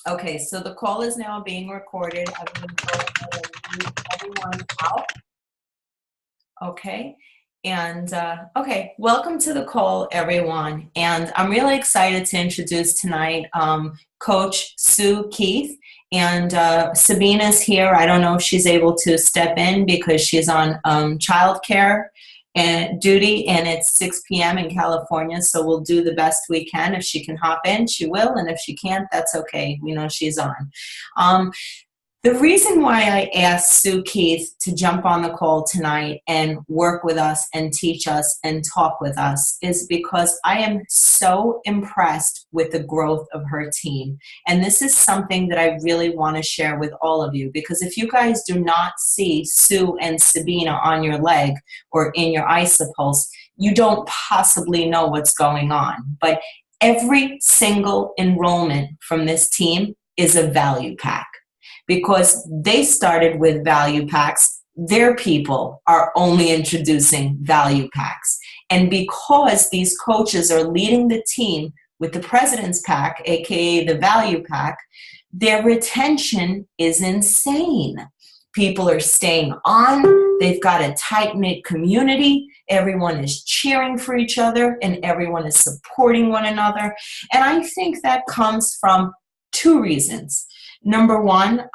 Okay, so the call is now being recorded. I'm going to go ahead and mute everyone out. Okay, and okay, welcome to the call, everyone. And I'm really excited to introduce tonight Coach Sue Keith. And Sabina's here. I don't know if she's able to step in because she's on childcare and duty, and it's 6 p.m. in California, so we'll do the best we can. If she can hop in, she will, and if she can't, that's okay. We know she's on. The reason why I asked Sue Keith to jump on the call tonight and work with us and teach us and talk with us is because I am so impressed with the growth of her team. And this is something that I really want to share with all of you, because if you guys do not see Sue and Sabina on your leg or in your icicles, you don't possibly know what's going on. But every single enrollment from this team is a value pack. Because they started with value packs, their people are only introducing value packs. And because these coaches are leading the team with the President's Pack, aka the value pack, their retention is insane. People are staying on, they've got a tight-knit community, everyone is cheering for each other, and everyone is supporting one another. And I think that comes from two reasons. Number one,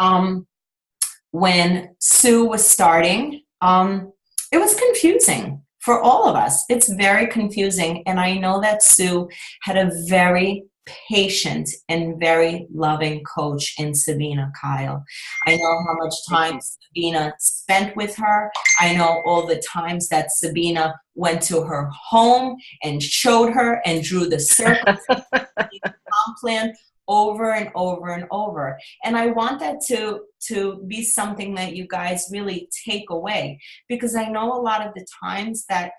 when Sue was starting, it was confusing for all of us. It's very confusing. And I know that Sue had a very patient and very loving coach in Sabina Keil. I know how much time Sabina spent with her. I know all the times that Sabina went to her home and showed her and drew the circles, the comp plan, over and over and over. And I want that to be something that you guys really take away, because I know a lot of the times that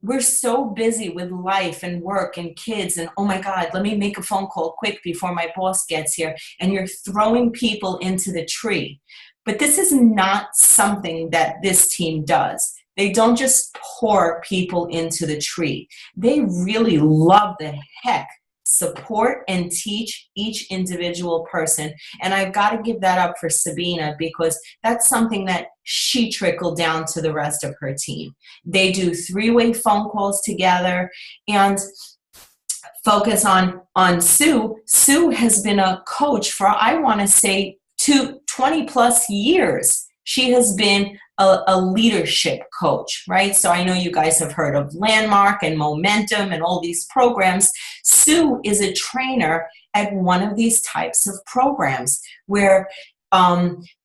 we're so busy with life and work and kids and, oh my God, let me make a phone call quick before my boss gets here, and you're throwing people into the tree. But this is not something that this team does. They don't just pour people into the tree. They really love the heck support and teach each individual person. And I've got to give that up for Sabina, because that's something that she trickled down to the rest of her team. They do 3-way phone calls together and focus on Sue. Sue has been a coach for, I want to say, 20 plus years. She has been a leadership coach, right? So I know you guys have heard of Landmark and Momentum and all these programs. Sue is a trainer at one of these types of programs where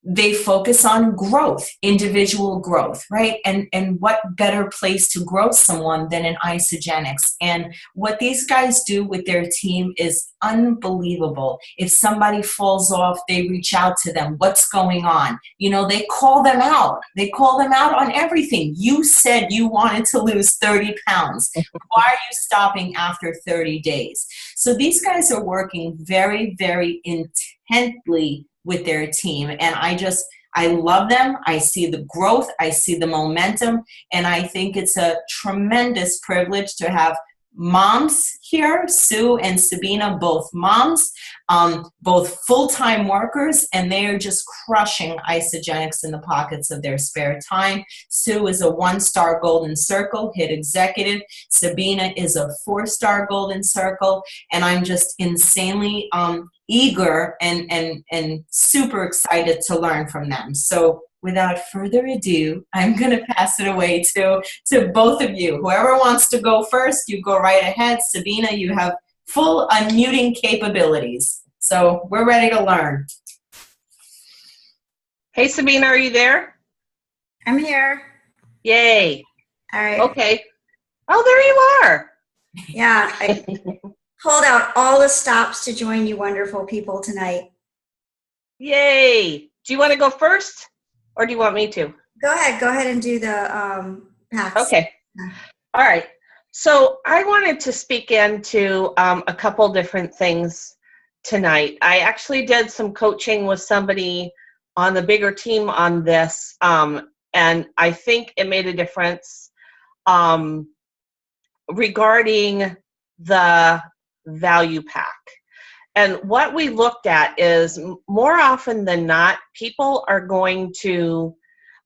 they focus on growth, individual growth, right? And what better place to grow someone than in Isagenix? And what these guys do with their team is unbelievable. If somebody falls off, they reach out to them. What's going on? You know, they call them out. They call them out on everything. You said you wanted to lose 30 pounds. Why are you stopping after 30 days? So these guys are working very, very intently with their team. And I love them. I see the growth. I see the momentum. And I think it's a tremendous privilege to have moms here, Sue and Sabina, both moms, both full-time workers, and they are just crushing Isagenix in the pockets of their spare time. Sue is a 1-star Golden Circle hit executive. Sabina is a 4-star Golden Circle, and I'm just insanely eager and super excited to learn from them. So without further ado, I'm going to pass it away to both of you. Whoever wants to go first, you go right ahead. Sabina, you have full unmuting capabilities. So we're ready to learn. Hey, Sabina, are you there? I'm here. Yay. All right. Okay. Oh, there you are. Yeah, I pulled out all the stops to join you wonderful people tonight. Yay. Do you want to go first, or do you want me to? Go ahead and do the packs. Okay. All right. So I wanted to speak into a couple different things tonight. I actually did some coaching with somebody on the bigger team on this, and I think it made a difference regarding the value pack. And what we looked at is more often than not, people are going to,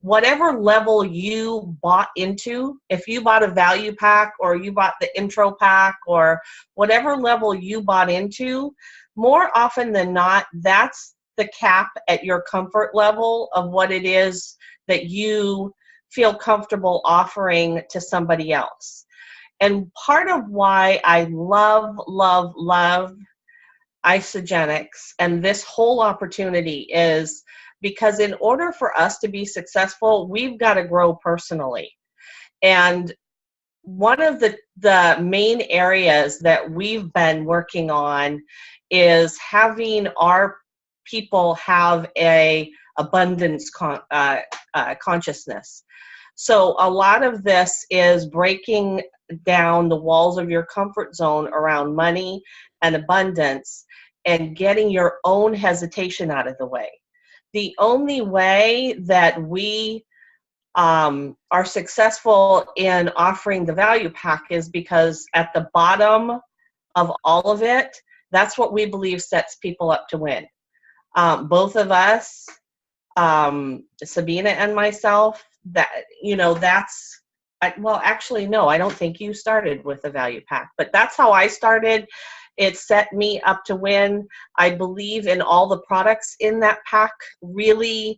whatever level you bought into, if you bought a value pack or you bought the intro pack or whatever level you bought into, more often than not, that's the cap at your comfort level of what it is that you feel comfortable offering to somebody else. And part of why I love Isogenics and this whole opportunity is because in order for us to be successful, we've got to grow personally. And one of the main areas that we've been working on is having our people have a abundance consciousness. So a lot of this is breaking down the walls of your comfort zone around money and abundance and getting your own hesitation out of the way. The only way that we are successful in offering the value pack is because at the bottom of all of it, that's what we believe sets people up to win. Both of us, Sabina and myself, actually, no, I don't think you started with a value pack, but that's how I started. It set me up to win. I believe in all the products in that pack really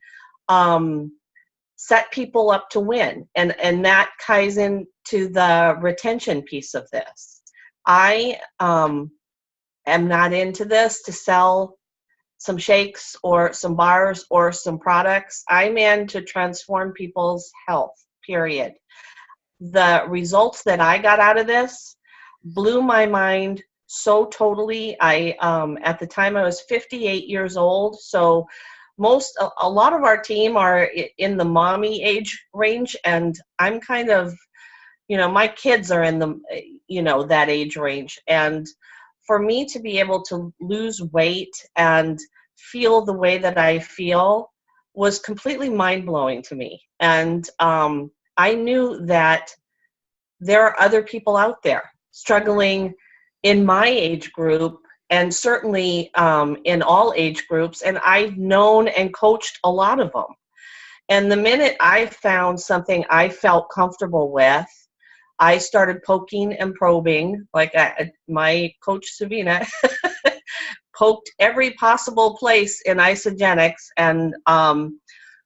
set people up to win. And that ties into the retention piece of this. I am not into this to sell some shakes or some bars or some products. I'm in to transform people's health, period. The results that I got out of this blew my mind so totally. At the time I was 58 years old, so a lot of our team are in the mommy age range, and I'm kind of, my kids are in the, that age range. And for me to be able to lose weight and feel the way that I feel was completely mind-blowing to me. And I knew that there are other people out there struggling in my age group, and certainly in all age groups, and I've known and coached a lot of them. And the minute I found something I felt comfortable with, I started poking and probing, like my coach Sabina poked every possible place in Isogenics. And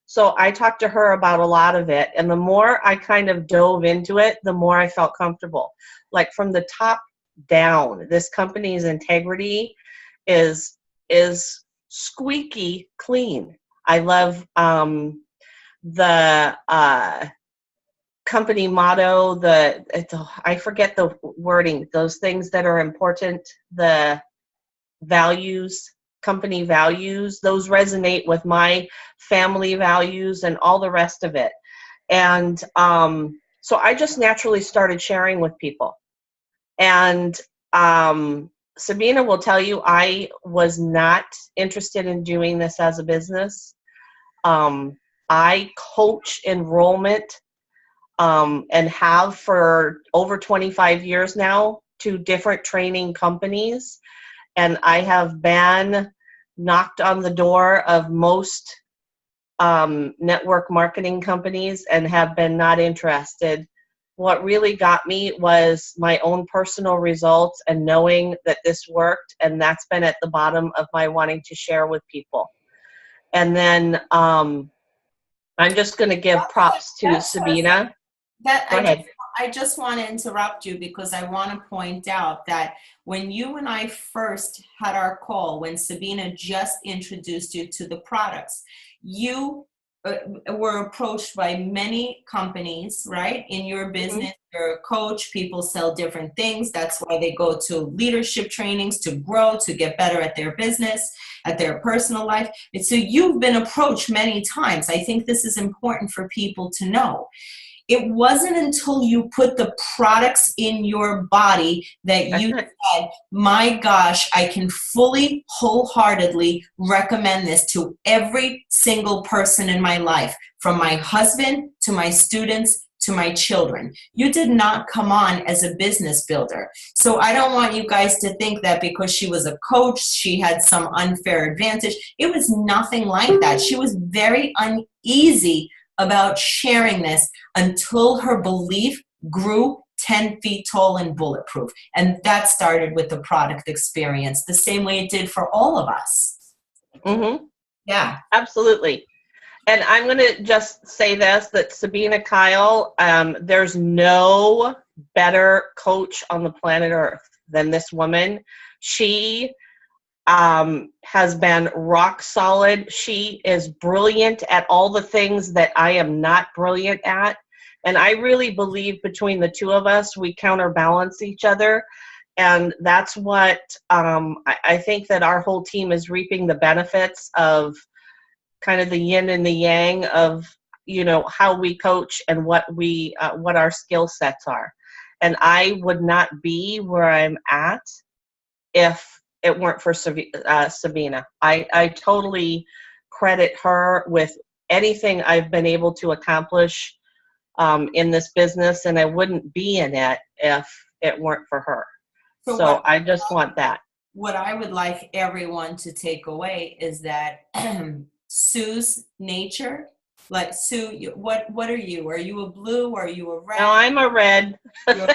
so I talked to her about a lot of it. And the more I kind of dove into it, the more I felt comfortable. Like from the top down, this company's integrity is squeaky clean. I love the company motto, I forget the wording, those things that are important, the values, company values, those resonate with my family values and all the rest of it. And so I just naturally started sharing with people. And Sabina will tell you, I was not interested in doing this as a business. I coach enrollment and have for over 25 years now to different training companies. And I have been knocked on the door of most network marketing companies and have been not interested. What really got me was my own personal results and knowing that this worked, and that's been at the bottom of my wanting to share with people. And then I'm just going to give props to Sabina. Go ahead. I just want to interrupt you because I want to point out that when you and I first had our call, when Sabina just introduced you to the products, you were approached by many companies, right? In your business, you're a coach, people sell different things. That's why they go to leadership trainings to grow, to get better at their business, at their personal life. And so you've been approached many times. I think this is important for people to know. It wasn't until you put the products in your body that you said, my gosh, I can fully, wholeheartedly recommend this to every single person in my life, from my husband to my students to my children. You did not come on as a business builder. So I don't want you guys to think that because she was a coach, she had some unfair advantage. It was nothing like that. She was very uneasy about sharing this until her belief grew 10 feet tall and bulletproof. And that started with the product experience, the same way it did for all of us. Mm-hmm. Yeah. Absolutely. And I'm going to just say this, that Sabina Keil, there's no better coach on the planet Earth than this woman. She has been rock solid. She is brilliant at all the things that I am not brilliant at. And I really believe between the two of us, we counterbalance each other. And that's what I think that our whole team is reaping the benefits of, kind of the yin and the yang of, you know, how we coach and what our skill sets are. And I would not be where I'm at if it weren't for Sabina. I totally credit her with anything I've been able to accomplish in this business, and I wouldn't be in it if it weren't for her. So I just want that. What I would like everyone to take away is that Sue's nature, like Sue, what are you? Are you a blue? Are you a red? No, I'm a red,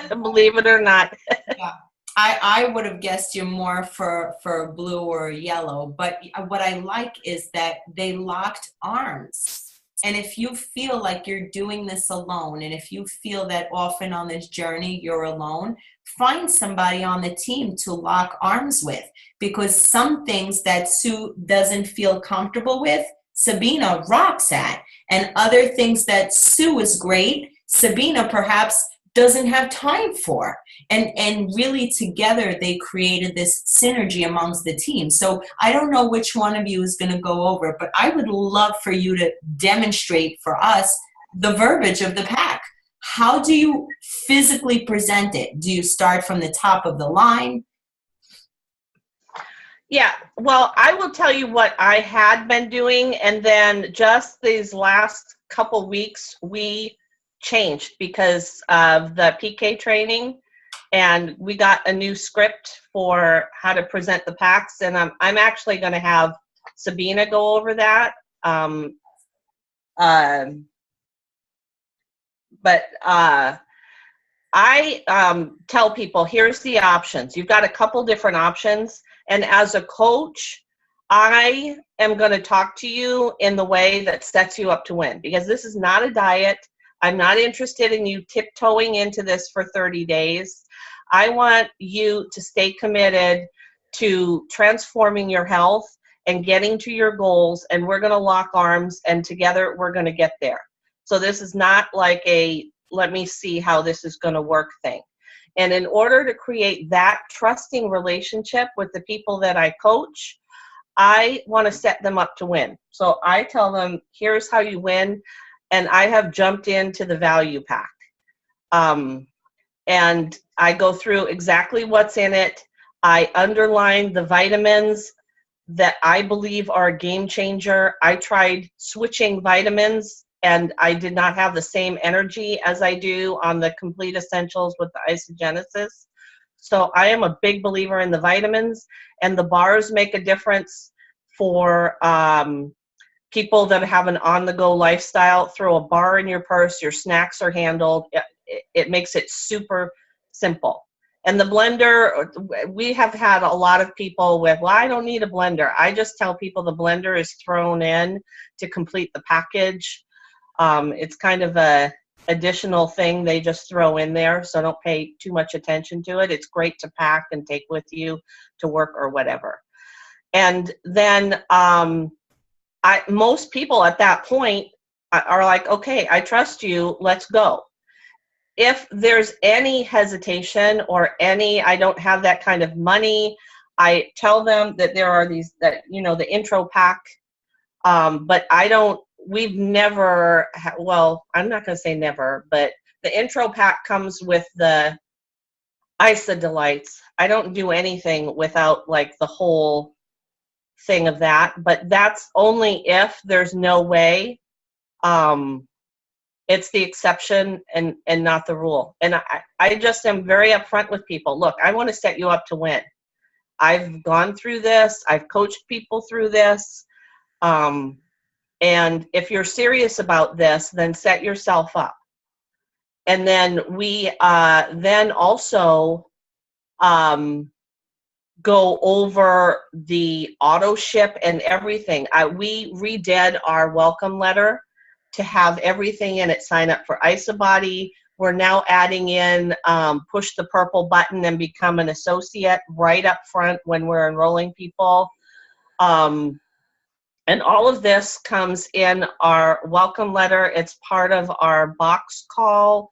believe it or not. Yeah. I would have guessed you more for a blue or a yellow, but what I like is that they locked arms. And if you feel like you're doing this alone, and if you feel that often on this journey you're alone, find somebody on the team to lock arms with, because some things that Sue doesn't feel comfortable with, Sabina rocks at. And other things that Sue is great, Sabina perhaps doesn't have time for. And really together they created this synergy amongst the team. So I don't know which one of you is going to go over, but I would love for you to demonstrate for us the verbiage of the pack. How do you physically present it? Do you start from the top of the line? Yeah, well, I will tell you what I had been doing, and then just these last couple weeks, we changed because of the PK training, and we got a new script for how to present the packs, and I'm actually going to have Sabina go over that. But I tell people, here's the options. You've got a couple different options, and as a coach, I am going to talk to you in the way that sets you up to win, because this is not a diet. I'm not interested in you tiptoeing into this for 30 days. I want you to stay committed to transforming your health and getting to your goals, and we're going to lock arms, and together we're going to get there. So this is not like a let me see how this is going to work thing. And in order to create that trusting relationship with the people that I coach, I want to set them up to win. So I tell them, here's how you win. And I have jumped into the value pack. And I go through exactly what's in it. I underline the vitamins that I believe are a game changer. I tried switching vitamins, and I did not have the same energy as I do on the Complete Essentials with the Isogenesis. So I am a big believer in the vitamins, and the bars make a difference for people that have an on-the-go lifestyle. Throw a bar in your purse, your snacks are handled. It makes it super simple. And the blender, we have had a lot of people with, well, I don't need a blender. I just tell people the blender is thrown in to complete the package. It's kind of a additional thing they just throw in there, so don't pay too much attention to it. It's great to pack and take with you to work or whatever. And then most people at that point are like, okay, I trust you, let's go. If there's any hesitation or I don't have that kind of money, I tell them that there are these, that, you know, the intro pack, but we've never, well, I'm not going to say never, but the intro pack comes with the Isa Delights. I don't do anything without like the whole thing of that, but that's only if there's no way It's the exception and not the rule. And I just am very upfront with people. Look, I want to set you up to win. I've gone through this. I've coached people through this. And if you're serious about this, then set yourself up. And then we then also go over the auto ship and everything. We redid our welcome letter to have everything in it. Sign up for Isobody. We're now adding in push the purple button and become an associate right up front when we're enrolling people. And all of this comes in our welcome letter. It's part of our box call,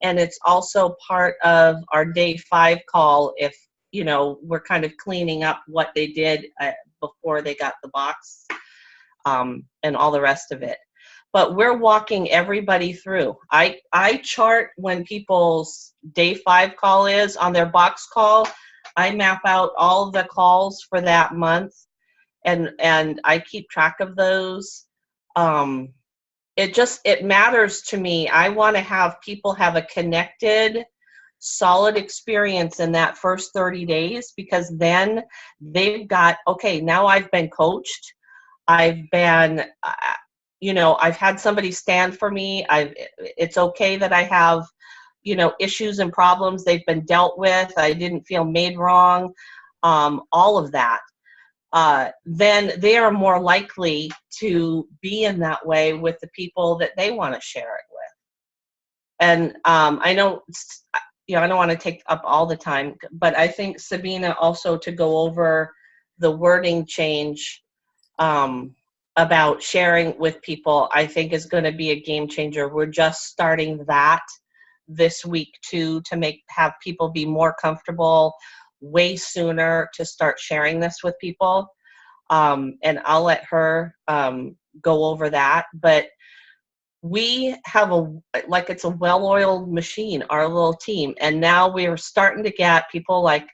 and it's also part of our day 5 call if, you know, we're kind of cleaning up what they did before they got the box, and all the rest of it. But we're walking everybody through. I chart when people's day 5 call is on their box call. I map out all the calls for that month. And I keep track of those. It matters to me. I want to have people have a connected, solid experience in that first 30 days, because then they've got, okay, now I've been coached. I've been, I've had somebody stand for me. It's okay that I have, issues and problems. They've been dealt with. I didn't feel made wrong. All of that. Then they are more likely to be in that way with the people that they want to share it with. And I know, I don't want to take up all the time, but I think Sabina also to go over the wording change about sharing with people, I think is going to be a game changer. We're just starting that this week too, to have people be more comfortable way sooner to start sharing this with people. And I'll let her go over that. But we have it's a well-oiled machine, our little team. And now we're starting to get people like,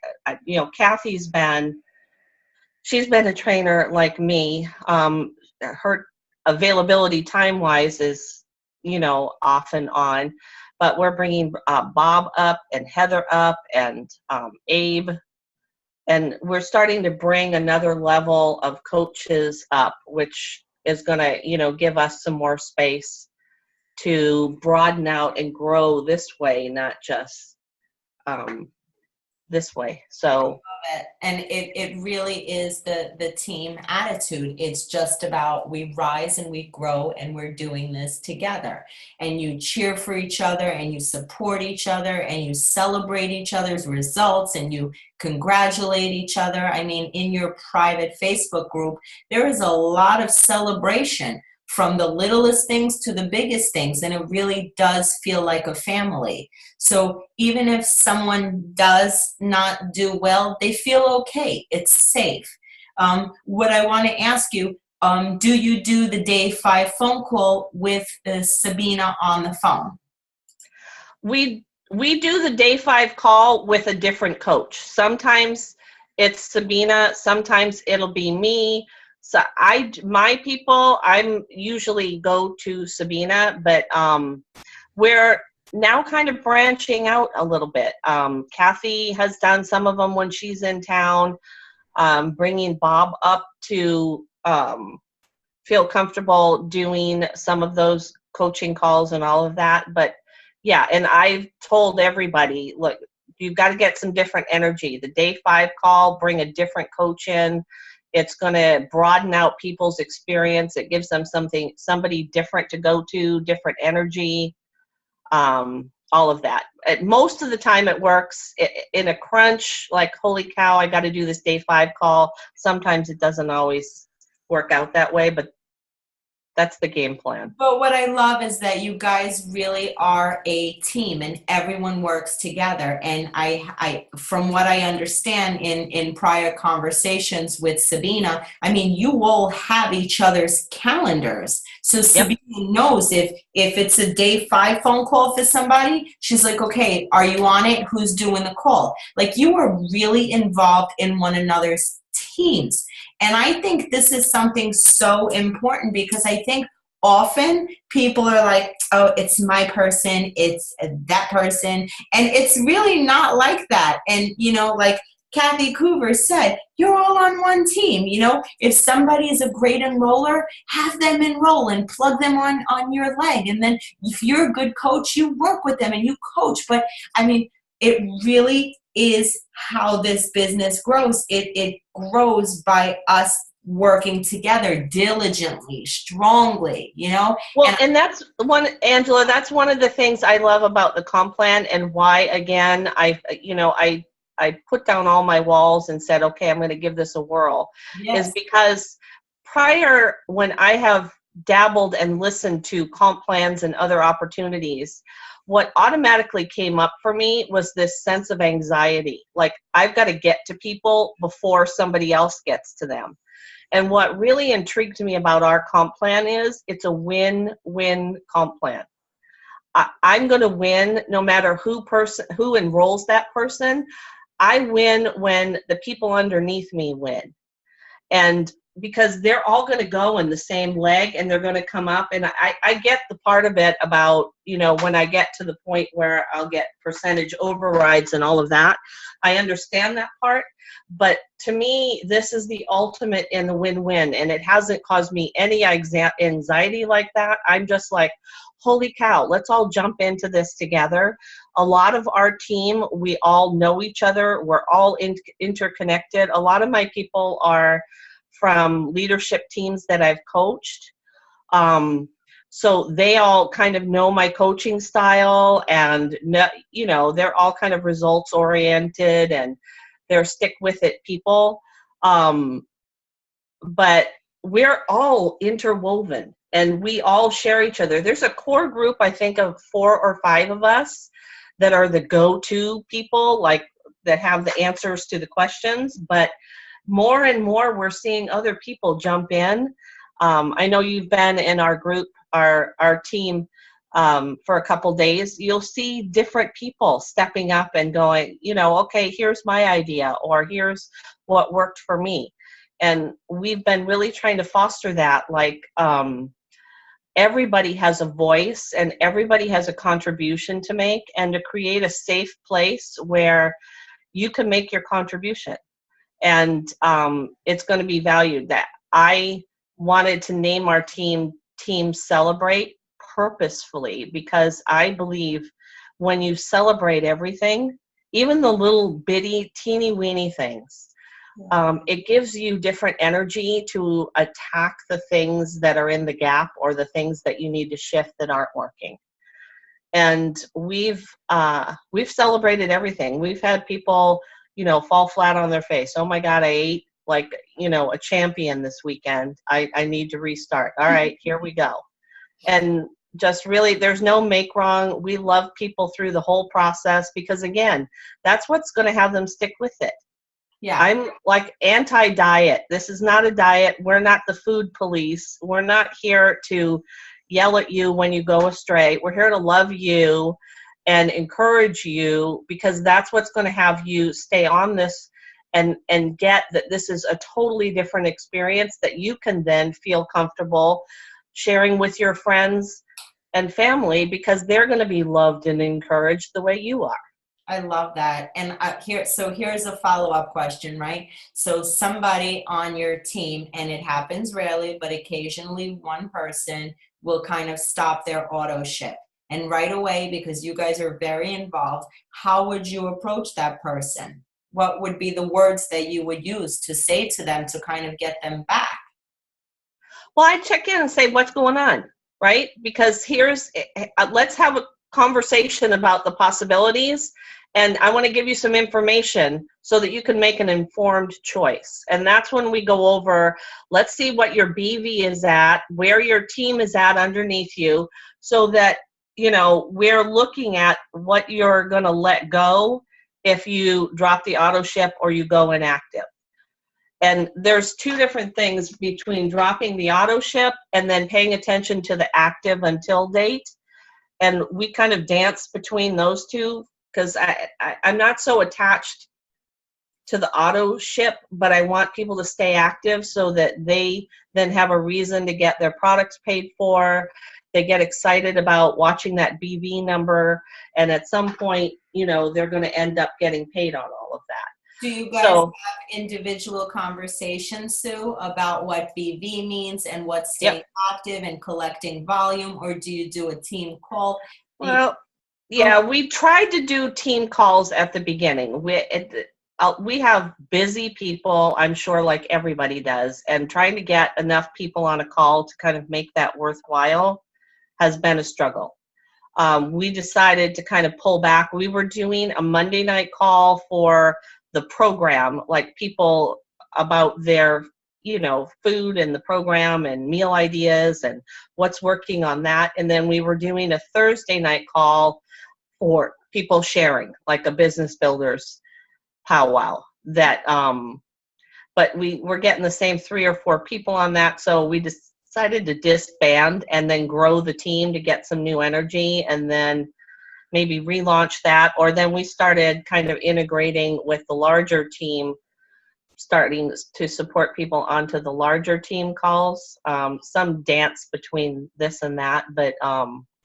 Kathy's she's been a trainer like me. Her availability time-wise is, off and on. But we're bringing Bob up and Heather up and Abe. And we're starting to bring another level of coaches up, which is going to, give us some more space to broaden out and grow this way, not just this way. So. And it really is the team attitude. It's just about we rise and we grow and we're doing this together. And you cheer for each other and you support each other and you celebrate each other's results and you congratulate each other. I mean, in your private Facebook group, there is a lot of celebration from the littlest things to the biggest things, and it really does feel like a family. So even if someone does not do well, they feel okay. It's safe. What I want to ask you, do you do the day 5 phone call with Sabina on the phone? We do the day 5 call with a different coach. Sometimes it's Sabina, sometimes it'll be me. So my people, I'm usually go to Sabina, but we're now kind of branching out a little bit. Kathy has done some of them when she's in town, bringing Bob up to feel comfortable doing some of those coaching calls and all of that. But yeah, and I've told everybody, look, you've got to get some different energy. The day 5 call, bring a different coach in. It's going to broaden out people's experience. It gives them somebody different to go to, different energy, all of that. Most of the time it works. In a crunch, like, holy cow, I got to do this day 5 call. Sometimes it doesn't always work out that way, but that's the game plan. But what I love is that you guys really are a team and everyone works together. And I from what I understand in prior conversations with Sabina, I mean, you all have each other's calendars. So Sabina knows if it's a day 5 phone call for somebody, she's like, okay, are you on it? Who's doing the call? Like, you are really involved in one another's teams. And I think this is something so important, because I think often people are like, oh, it's my person, it's that person. And it's really not like that. And, like Kathy Coover said, you're all on one team. If somebody is a great enroller, have them enroll and plug them on your leg. And then if you're a good coach, you work with them and you coach. But I mean, it really is how this business grows. It grows by us working together diligently, strongly, Well, and that's one, Angela, that's one of the things I love about the comp plan, and why, again, I put down all my walls and said, okay, I'm going to give this a whirl, Yes. is because prior, when I have dabbled and listened to comp plans and other opportunities, what automatically came up for me was this sense of anxiety. Like, I've got to get to people before somebody else gets to them. And what really intrigued me about our comp plan is it's a win-win comp plan. I'm going to win no matter who enrolls that person. I win when the people underneath me win. And because they're all going to go in the same leg and they're going to come up. And I get the part of it about, when I get to the point where I'll get percentage overrides and all of that, I understand that part. But to me, this is the ultimate in the win-win. And it hasn't caused me any anxiety like that. I'm just like, holy cow, let's all jump into this together. A lot of our team, we all know each other. We're all interconnected. A lot of my people are from leadership teams that I've coached. So they all kind of know my coaching style, and, they're all kind of results oriented and they're stick with it people. But we're all interwoven and we all share each other. There's a core group, I think, of 4 or 5 of us that are the go-to people, like that have the answers to the questions. But more and more, we're seeing other people jump in. I know you've been in our group, our team, for a couple days. You'll see different people stepping up and going, okay, here's my idea, or here's what worked for me. And we've been really trying to foster that, like, everybody has a voice and everybody has a contribution to make, and to create a safe place where you can make your contribution. And it's going to be valued. That I wanted to name our team Celebrate purposefully, because I believe when you celebrate everything, even the little bitty teeny weeny things, it gives you different energy to attack the things that are in the gap, or the things that you need to shift that aren't working. And we've celebrated everything. We've had people, fall flat on their face. Oh my God, I ate like, a champion this weekend. I need to restart. All right, here we go. And just really, there's no make wrong. We love people through the whole process, because again, that's what's going to have them stick with it. Yeah. I'm like anti-diet. This is not a diet. We're not the food police. We're not here to yell at you when you go astray. We're here to love you and encourage you, because that's what's going to have you stay on this and get that this is a totally different experience that you can then feel comfortable sharing with your friends and family, because they're going to be loved and encouraged the way you are. I love that. And here's a follow-up question, right? So somebody on your team, and it happens rarely, but occasionally one person will kind of stop their auto ship. And right away, because you guys are very involved, how would you approach that person? What would be the words that you would use to say to them to kind of get them back? Well, I check in and say, what's going on, right? Because let's have a conversation about the possibilities, and I want to give you some information so that you can make an informed choice. And that's when we go over, let's see what your BV is at, where your team is at underneath you, so that, we're looking at what you're going to let go if you drop the auto ship or you go inactive. And there's 2 different things between dropping the auto ship and then paying attention to the active until date. And we kind of dance between those 2, because I'm not so attached to the auto ship, but I want people to stay active so that they then have a reason to get their products paid for. They get excited about watching that BV number, and at some point, they're going to end up getting paid on all of that. Do you guys have individual conversations, Sue, about what BV means and what staying active and collecting volume, or do you do a team call? Well, yeah, we tried to do team calls at the beginning. We have busy people, I'm sure, like everybody does, and trying to get enough people on a call to kind of make that worthwhile has been a struggle. We decided to kind of pull back. We were doing a Monday night call for the program, like people about their, food and the program and meal ideas and what's working on that. And then we were doing a Thursday night call for people sharing, like a business builders powwow. That, but we were getting the same 3 or 4 people on that, so we decided to disband and then grow the team to get some new energy, and then maybe relaunch that. Or then we started kind of integrating with the larger team, starting to support people onto the larger team calls. Some dance between this and that, but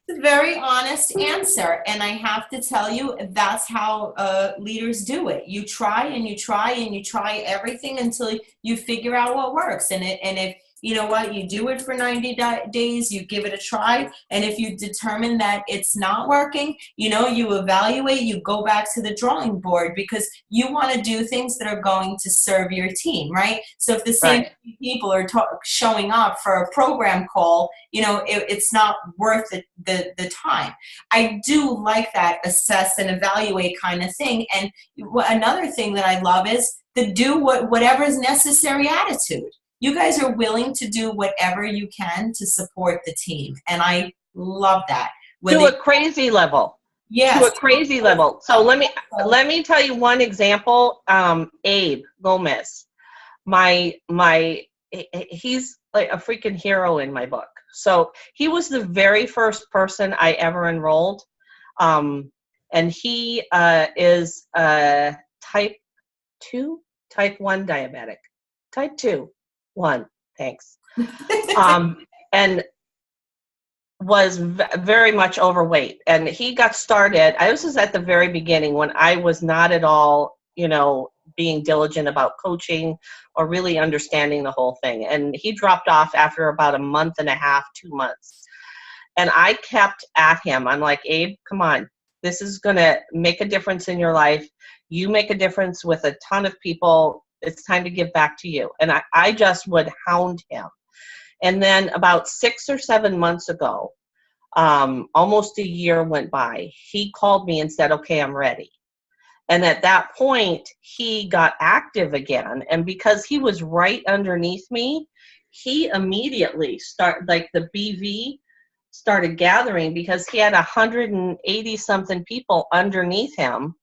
it's a very honest answer, and I have to tell you, that's how leaders do it. You try and you try and you try everything until you figure out what works. And if you know what, you do it for 90 days, you give it a try, and if you determine that it's not working, you evaluate, you go back to the drawing board, because you want to do things that are going to serve your team, right? So if the same people are showing up for a program call, it's not worth the time. I do like that assess and evaluate kind of thing. And another thing that I love is the do whatever is necessary attitude. You guys are willing to do whatever you can to support the team, and I love that. To a crazy level. Yes. To a crazy level. So let me tell you one example. Abe Gomez, he's like a freaking hero in my book. So he was the very first person I ever enrolled, and he is type 1 diabetic, type 2. 1, thanks. And was very much overweight. And he got started, this was at the very beginning when I was not at all, being diligent about coaching or really understanding the whole thing. And he dropped off after about a month and a half, 2 months. And I kept at him. I'm like, Abe, come on. This is going to make a difference in your life. You make a difference with a ton of people. It's time to give back to you. And I just would hound him. And then about 6 or 7 months ago, almost a year went by, he called me and said, okay, I'm ready. And at that point, he got active again. And because he was right underneath me, he immediately the BV started gathering, because he had 180 something people underneath him.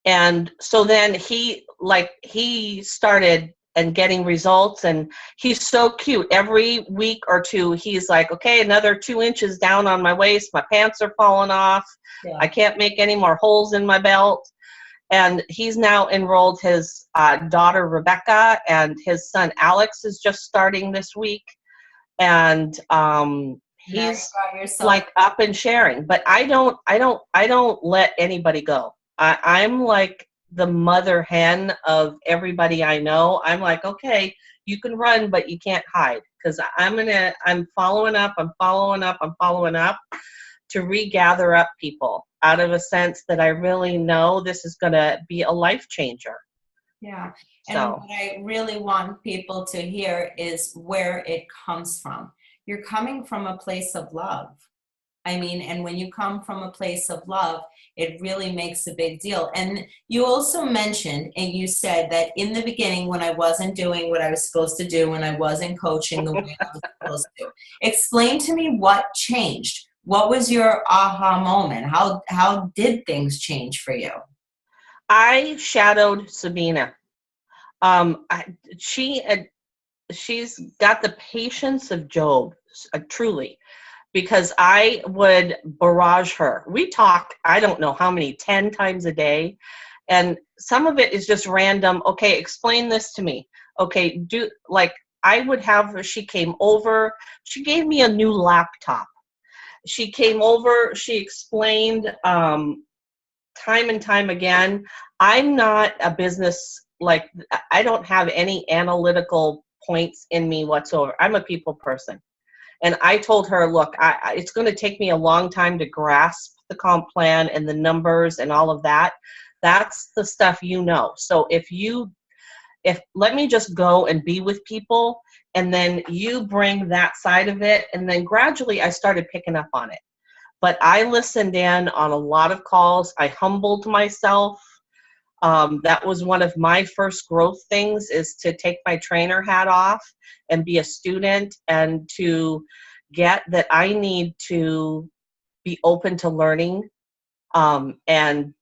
And so then he started and getting results, and he's so cute. Every week or 2, he's like, okay, another 2 inches down on my waist. My pants are falling off. Yeah. I can't make any more holes in my belt. And he's now enrolled his daughter, Rebecca, and his son, Alex, is just starting this week. And he's like up and sharing, but I don't let anybody go. I'm like the mother hen of everybody I know. I'm like, okay, you can run, but you can't hide, because I'm following up to regather up people out of a sense that I really know this is going to be a life changer. Yeah. And what I really want people to hear is where it comes from. You're coming from a place of love. I mean, and when you come from a place of love, it really makes a big deal. And you also mentioned, and you said that in the beginning, when I wasn't doing what I was supposed to do, when I wasn't coaching the way I was supposed to, explain to me what changed. What was your aha moment? How did things change for you? I shadowed Sabina. She's got the patience of Job, truly. Because I would barrage her. We talk, I don't know how many, 10 times a day. And some of it is just random. Okay, explain this to me. Okay, I would have her, she came over, she gave me a new laptop. She came over, she explained time and time again, I'm not a business, I don't have any analytical points in me whatsoever. I'm a people person. And I told her, look, it's going to take me a long time to grasp the comp plan and the numbers and all of that. That's the stuff So if let me just go and be with people, and then you bring that side of it, and then gradually I started picking up on it. But I listened in on a lot of calls. I humbled myself. That was one of my first growth things, is to take my trainer hat off and be a student, and to get that I need to be open to learning and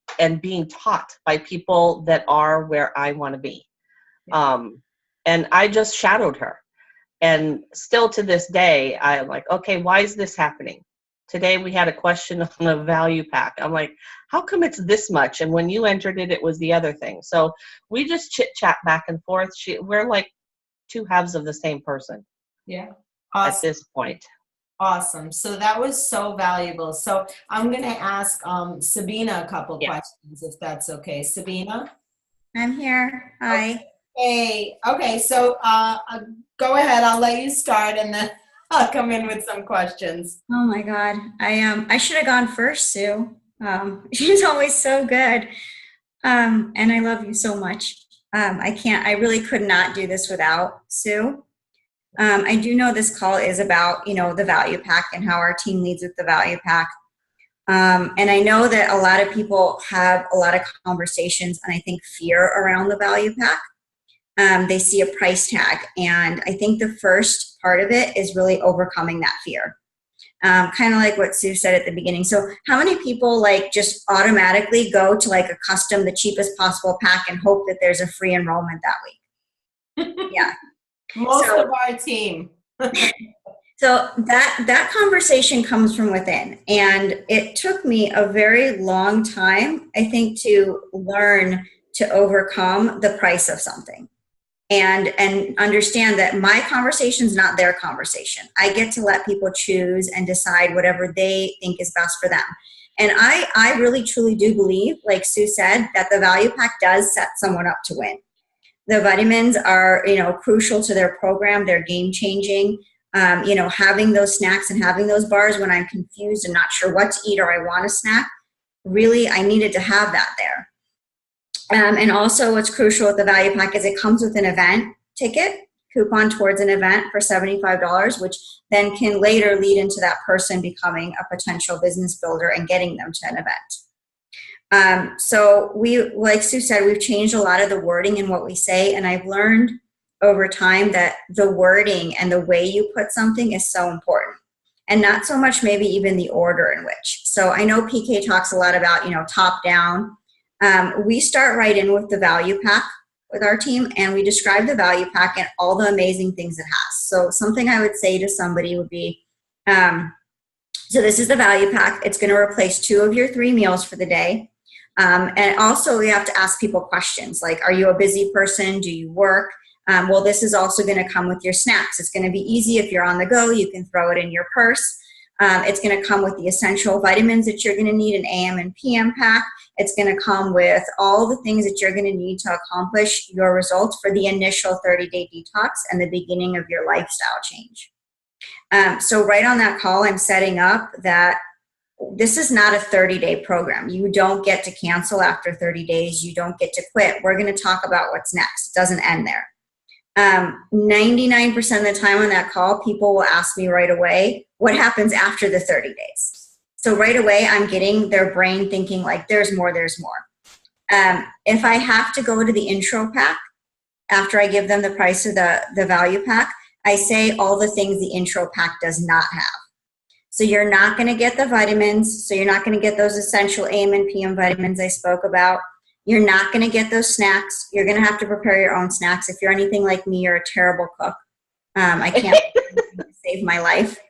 being taught by people that are where I want to be. And I just shadowed her. And still to this day, I'm like, okay, why is this happening? Today we had a question on a value pack. I'm like, how come it's this much? And when you entered it, it was the other thing. So we just chit chat back and forth. We're like two halves of the same person. Yeah. Awesome. At this point. Awesome. So that was so valuable. So I'm going to ask Sabina a couple questions, if that's okay. Sabina? I'm here. Hi. Hey. Okay. So go ahead. I'll let you start, and then I'll come in with some questions. Oh my God. I should have gone first, Sue. She's always so good. And I love you so much. I really could not do this without Sue. I do know this call is about, the value pack and how our team leads with the value pack. And I know that a lot of people have a lot of conversations, and I think fear around the value pack. They see a price tag, and I think the first part of it is really overcoming that fear. Kind of like what Sue said at the beginning. So how many people just automatically go to a custom, the cheapest possible pack, and hope that there's a free enrollment that week? Yeah. Most of our team. So that conversation comes from within, and it took me a very long time, I think, to learn to overcome the price of something. And understand that my conversation is not their conversation. I get to let people choose and decide whatever they think is best for them. And I really truly do believe, like Sue said, that the value pack does set someone up to win. The vitamins are, crucial to their program. They're game changing. Having those snacks and having those bars when I'm confused and not sure what to eat or I want a snack, really, I needed to have that there. And also what's crucial with the value pack is it comes with an event ticket, coupon towards an event for $75, which then can later lead into that person becoming a potential business builder and getting them to an event. So like Sue said, we've changed a lot of the wording in what we say, and I've learned over time that the wording and the way you put something is so important, and not so much maybe even the order in which. So I know PK talks a lot about, top down. We start right in with the value pack with our team, and we describe the value pack and all the amazing things it has. So something I would say to somebody would be, so this is the value pack. It's going to replace 2 of your 3 meals for the day. And also we have to ask people questions like, are you a busy person? Do you work? Well, this is also going to come with your snacks. It's going to be easy if you're on the go. You can throw it in your purse. It's going to come with the essential vitamins that you're going to need, an AM and PM pack. It's going to come with all the things that you're going to need to accomplish your results for the initial 30-day detox and the beginning of your lifestyle change. So right on that call, I'm setting up that this is not a 30-day program. You don't get to cancel after 30 days. You don't get to quit. We're going to talk about what's next. It doesn't end there. 99% of the time on that call, people will ask me right away, what happens after the 30 days? So right away, I'm getting their brain thinking like, there's more, there's more. If I have to go to the intro pack, after I give them the price of the value pack, I say all the things the intro pack does not have. So you're not going to get the vitamins. So you're not going to get those essential AM and PM vitamins I spoke about. You're not going to get those snacks. You're going to have to prepare your own snacks. If you're anything like me, you're a terrible cook. I can't save my life.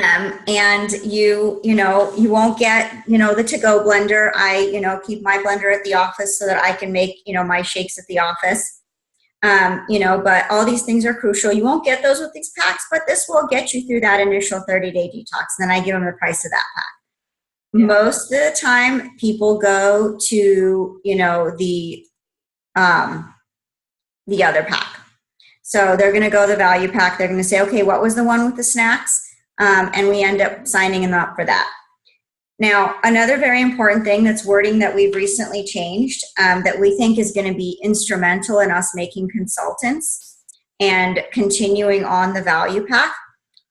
And you won't get, the to-go blender. I, keep my blender at the office so that I can make, my shakes at the office. But all these things are crucial. You won't get those with these packs, but this will get you through that initial 30-day detox. And then I give them the price of that pack. Yeah. Most of the time people go to, the other pack. So they're going to go the value pack. They're going to say, okay, what was the one with the snacks? And we end up signing them up for that. Now, another very important thing that's wording that we've recently changed that we think is going to be instrumental in us making consultants and continuing on the value pack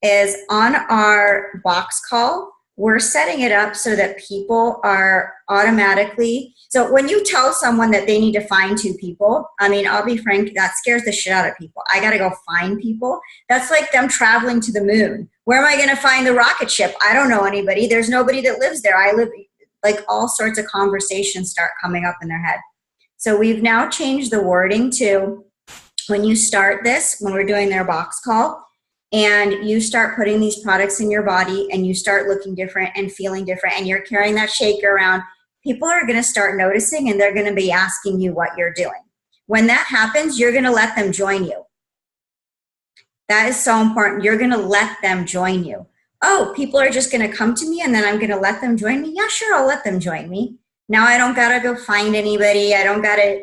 is on our box call, we're setting it up so that people are automatically, so when you tell someone that they need to find 2 people, I mean, I'll be frank, that scares the shit out of people. I got to go find people. That's like them traveling to the moon. Where am I going to find the rocket ship? I don't know anybody. There's nobody that lives there. Like all sorts of conversations start coming up in their head. So we've now changed the wording to when you start this, when we're doing their box call, and you start putting these products in your body and you start looking different and feeling different and you're carrying that shaker around, people are going to start noticing and they're going to be asking you what you're doing. When that happens, you're going to let them join you. That is so important. You're going to let them join you. Oh, people are just going to come to me and then I'm going to let them join me? Yeah, sure, I'll let them join me. Now I don't got to go find anybody. I don't got to,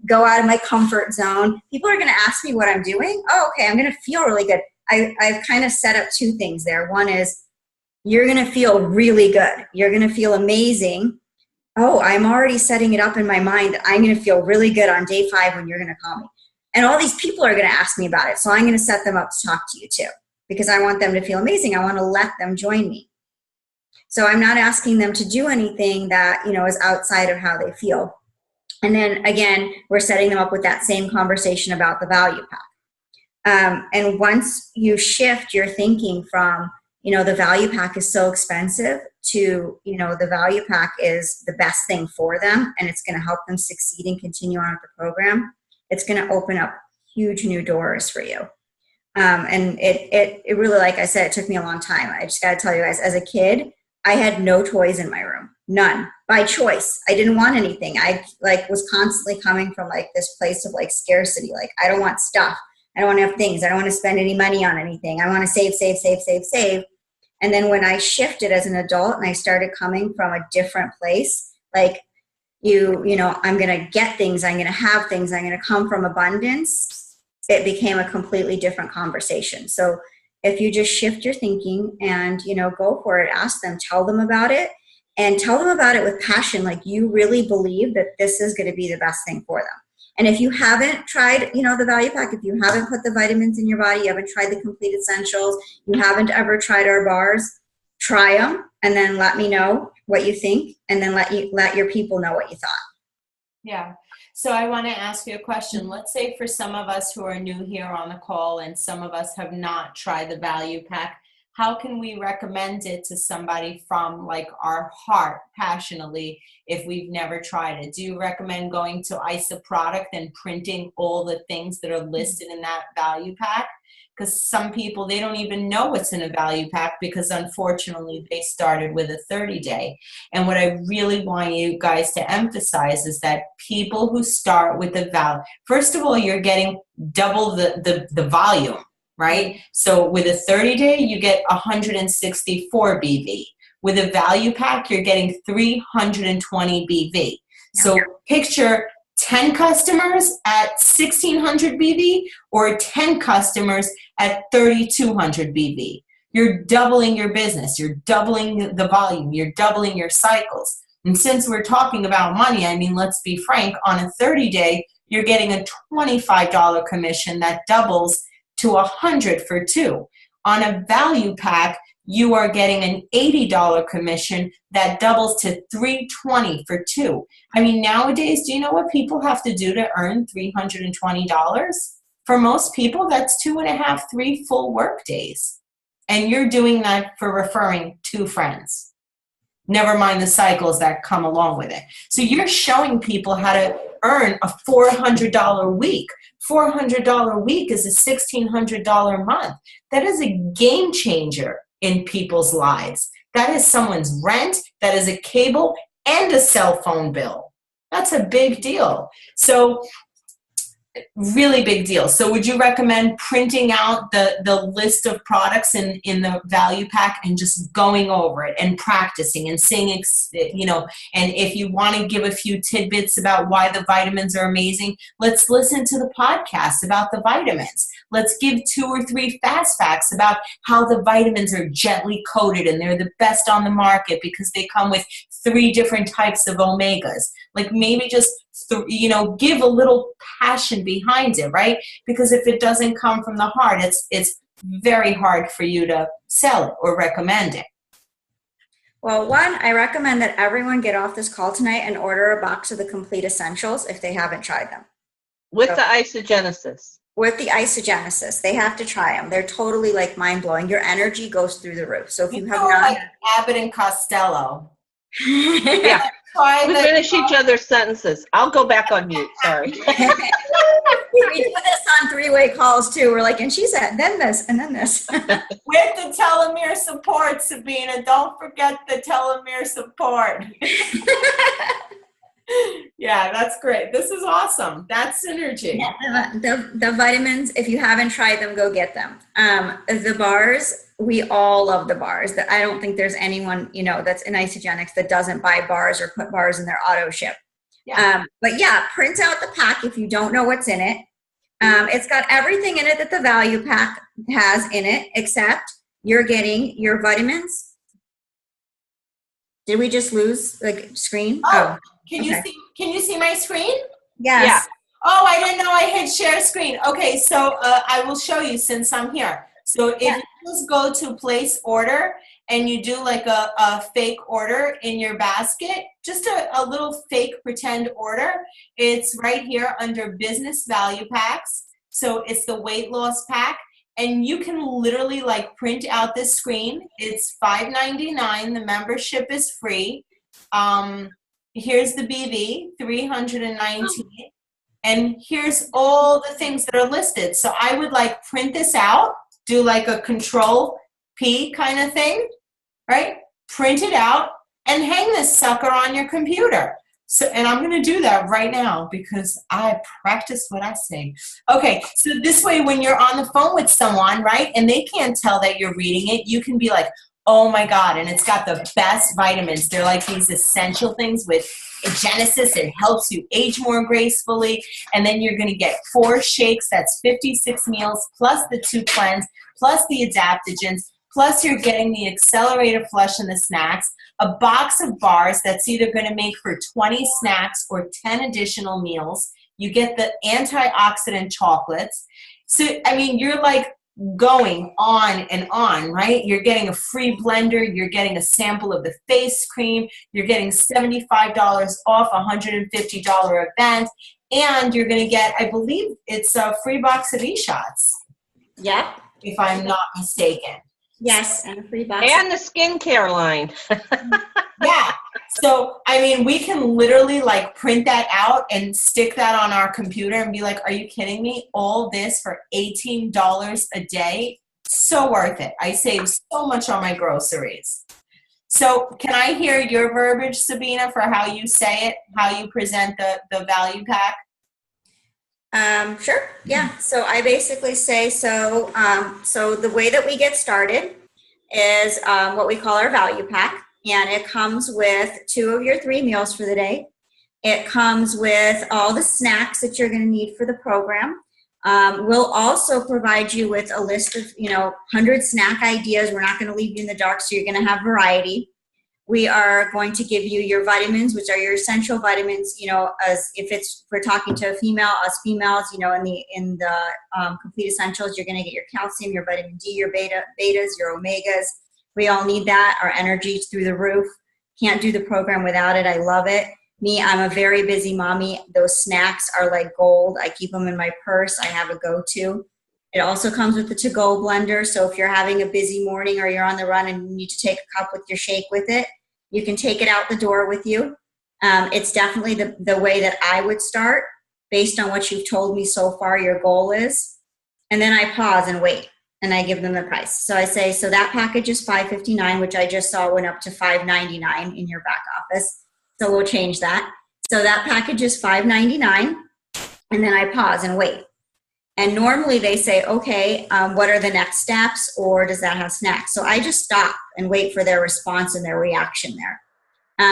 go out of my comfort zone. People are going to ask me what I'm doing. Oh, okay, I'm going to feel really good. I've kind of set up 2 things there. One is you're going to feel really good. You're going to feel amazing. Oh, I'm already setting it up in my mind that I'm going to feel really good on day 5 when you're going to call me. And all these people are going to ask me about it. So I'm going to set them up to talk to you too, because I want them to feel amazing. I want to let them join me. So I'm not asking them to do anything that, is outside of how they feel. And then again, we're setting them up with that same conversation about the value pack. And once you shift your thinking from, the value pack is so expensive to, the value pack is the best thing for them and it's going to help them succeed and continue on with the program, it's going to open up huge new doors for you. And it really, like I said, it took me a long time. I just got to tell you guys, as a kid, I had no toys in my room, none, by choice. I didn't want anything. I was constantly coming from this place of scarcity. I don't want stuff. I don't want to have things. I don't want to spend any money on anything. I want to save, save, save, save, save. And then when I shifted as an adult and I started coming from a different place, I'm going to get things. I'm going to have things. I'm going to come from abundance. It became a completely different conversation. So if you just shift your thinking and, go for it, ask them, tell them about it, and tell them about it with passion. Like you really believe that this is going to be the best thing for them. And if you haven't tried, the value pack, if you haven't put the vitamins in your body, you haven't tried the complete essentials, you haven't ever tried our bars, try them and then let me know what you think, and then let your people know what you thought. Yeah. So I want to ask you a question. Let's say for some of us who are new here on the call and some of us have not tried the value pack, how can we recommend it to somebody from our heart passionately if we've never tried it? Do you recommend going to ISA product and printing all the things that are listed in that value pack? Because some people, they don't even know what's in a value pack because unfortunately they started with a 30-day. And what I really want you guys to emphasize is that people who start with the value, first of all, you're getting double the volume, right? So with a 30-day, you get 164 BV. With a value pack, you're getting 320 BV. So picture 10 customers at 1600 BV or 10 customers at 3200 BV. You're doubling your business. You're doubling the volume. You're doubling your cycles. And since we're talking about money, I mean, let's be frank, on a 30-day, you're getting a $25 commission that doubles to $100 for 2. On a value pack, you are getting an $80 commission that doubles to $320 for 2. I mean, nowadays, do you know what people have to do to earn $320? For most people, that's 2.5, 3 full work days. And you're doing that for referring 2 friends. Never mind the cycles that come along with it. So you're showing people how to earn a $400 week. $400 week is a $1,600 month. That is a game changer in people's lives. That is someone's rent, that is a cable and a cell phone bill. That's a big deal. So really big deal. So would you recommend printing out the list of products in the value pack and just going over it and practicing and saying, and if you want to give a few tidbits about why the vitamins are amazing, let's listen to the podcast about the vitamins. Let's give 2 or 3 fast facts about how the vitamins are gently coated and they're the best on the market because they come with 3 different types of omegas. Like maybe just give a little passion behind it, right? Because if it doesn't come from the heart, it's very hard for you to sell it or recommend it. Well, one, I recommend that everyone get off this call tonight and order a box of the Complete Essentials if they haven't tried them. With the isogenesis. With the isogenesis. They have to try them. They're totally like mind-blowing. Your energy goes through the roof. So if you have not... like Abbott and Costello. Yeah. We finish each other's sentences. I'll go back on mute. Sorry. We do this on 3-way calls too. We're like, and she said, then this, and then this. With the telomere support, Sabina. Don't forget the telomere support. Yeah, that's great. This is awesome. That's synergy. Yeah, the vitamins, if you haven't tried them, go get them. The bars, we all love the bars. I don't think there's anyone, that's in Isogenics that doesn't buy bars or put bars in their auto ship. Yeah. But yeah, print out the pack if you don't know what's in it. It's got everything in it that the value pack has in it, except you're getting your vitamins. Did we just lose screen? Oh. Can you see my screen? Yes. Yeah. Oh, I didn't know I hit share screen. Okay, so I will show you since I'm here. So if you just go to place order and you do like a fake order in your basket, just a little fake pretend order, it's right here under business value packs. So it's the weight loss pack. And you can literally print out this screen. It's $5.99. The membership is free. Here's the BV, 319. And here's all the things that are listed. So I would print this out, do a control P kind of thing, right? Print it out and hang this sucker on your computer. So, and I'm going to do that right now because I practice what I say. Okay, so this way when you're on the phone with someone, right, and they can't tell that you're reading it, you can be like, oh my God, and it's got the best vitamins. They're like these essential things with Genesis. It helps you age more gracefully. And then you're going to get 4 shakes. That's 56 meals, plus the 2 cleanse, plus the adaptogens, plus you're getting the accelerated flush and the snacks, a box of bars that's either going to make for 20 snacks or 10 additional meals. You get the antioxidant chocolates. So, I mean, you're going on and on, right? You're getting a free blender. You're getting a sample of the face cream. You're getting $75 off a $150 event. And you're going to get, I believe it's a free box of e-shots. Yep. If I'm not mistaken. Yes, and a free box. And the skincare line. Yeah. So, I mean, we can literally print that out and stick that on our computer and be like, are you kidding me? All this for $18 a day? So worth it. I save so much on my groceries. So can I hear your verbiage, Sabina, for how you say it, how you present the value pack? Sure. Yeah. So I basically say, so the way that we get started is what we call our value pack. And it comes with 2 of your 3 meals for the day. It comes with all the snacks that you're going to need for the program. We'll also provide you with a list of, 100 snack ideas. We're not going to leave you in the dark, so you're going to have variety. We are going to give you your vitamins, which are your essential vitamins, as if we're talking to a female, us females, in the Complete Essentials, you're going to get your calcium, your vitamin D, your betas, your omegas. We all need that. Our energy's through the roof. Can't do the program without it. I love it. Me, I'm a very busy mommy. Those snacks are like gold. I keep them in my purse. I have a go-to. It also comes with the to-go blender. So if you're having a busy morning or you're on the run and you need to take a cup with your shake with it, you can take it out the door with you. It's definitely the way that I would start based on what you've told me so far your goal is. And then I pause and wait. and I give them the price. So I say, so that package is $5.59, which I just saw went up to $5.99 in your back office. So we'll change that. So that package is $5.99, and then I pause and wait. And normally they say, okay, what are the next steps, or does that have snacks? So I just stop and wait for their response and their reaction there.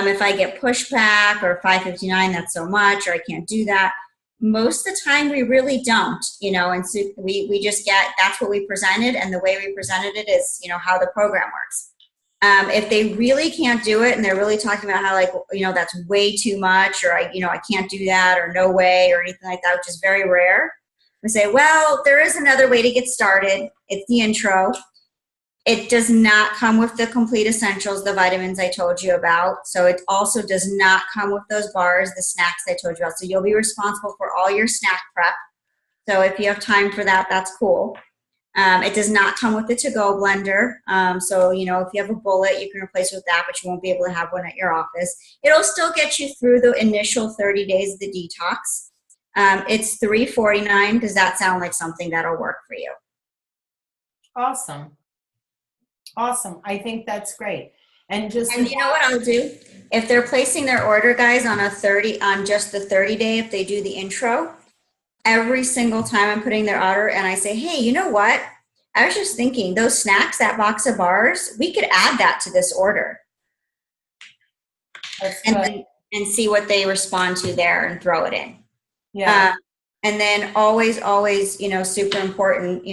If I get pushback or $5.59, that's so much, or I can't do that. Most of the time we really don't, and so we just get, that's what we presented, and the way we presented it is, how the program works. If they really can't do it and they're really talking about how that's way too much, or I can't do that, or no way, or anything like that, which is very rare, we say, well, there is another way to get started. It's the intro. It does not come with the complete essentials, the vitamins I told you about. So it also does not come with those bars, the snacks I told you about. So you'll be responsible for all your snack prep. So if you have time for that, that's cool. It does not come with the to-go blender. So, if you have a bullet, you can replace it with that, but you won't be able to have one at your office. It'll still get you through the initial 30 days of the detox. It's $3.49. Does that sound like something that'll work for you? Awesome. I think that's great. And you know what I'll do? If they're placing their order, guys, on just the 30 day, if they do the intro, every single time I'm putting their order, and I say, hey, you know what? I was just thinking, those snacks, that box of bars, we could add that to this order. That's good. And see what they respond to there and throw it in. Yeah. And then always, super important,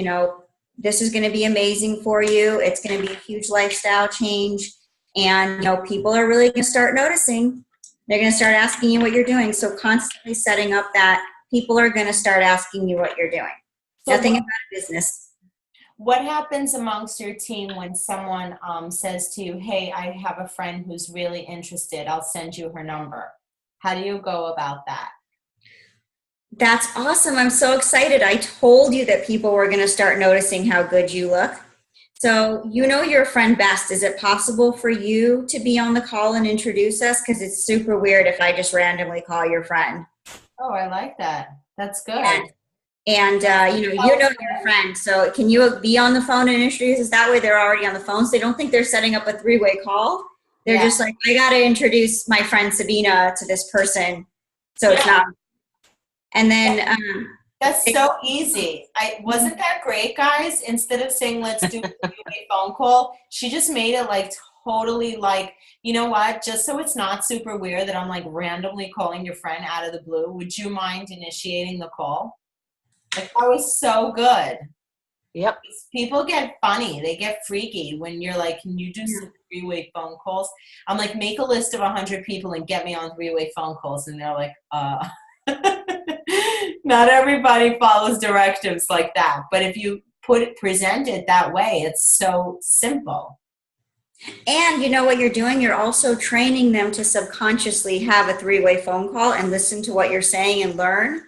this is going to be amazing for you. It's going to be a huge lifestyle change. And, people are really going to start noticing. They're going to start asking you what you're doing. So constantly setting up that people are going to start asking you what you're doing. So nothing about business. What happens amongst your team when someone says to you, hey, I have a friend who's really interested. I'll send you her number. How do you go about that? That's awesome. I'm so excited. I told you that people were going to start noticing how good you look. So your friend best. Is it possible for you to be on the call and introduce us? Because it's super weird if I just randomly call your friend. Oh, I like that. That's good. And you know your friend. So can you be on the phone and introduce us? That way they're already on the phone. So they don't think they're setting up a three-way call. They're just like, I got to introduce my friend Sabina to this person. So it's not. And then that's so easy. Wasn't that great, guys? Instead of saying let's do a three-way phone call, she just made it totally you know what? Just so it's not super weird that I'm randomly calling your friend out of the blue. Would you mind initiating the call? That was so good. Yep. People get funny. They get freaky when you're can you do some three-way phone calls? I'm make a list of 100 people and get me on three-way phone calls. And they're not everybody follows directives like that. But if you present it that way, it's so simple. And you know what you're doing? You're also training them to subconsciously have a three-way phone call and listen to what you're saying and learn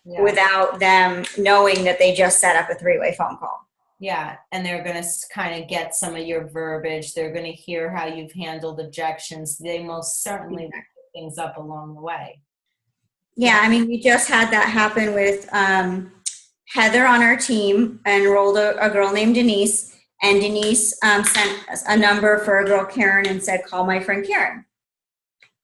without them knowing that they just set up a three-way phone call. Yeah, and they're going to kind of get some of your verbiage. They're going to hear how you've handled objections. They most certainly will pick things up along the way. Yeah, we just had that happen with Heather on our team, enrolled a girl named Denise, and Denise sent a number for a girl, Karen, and said, call my friend Karen.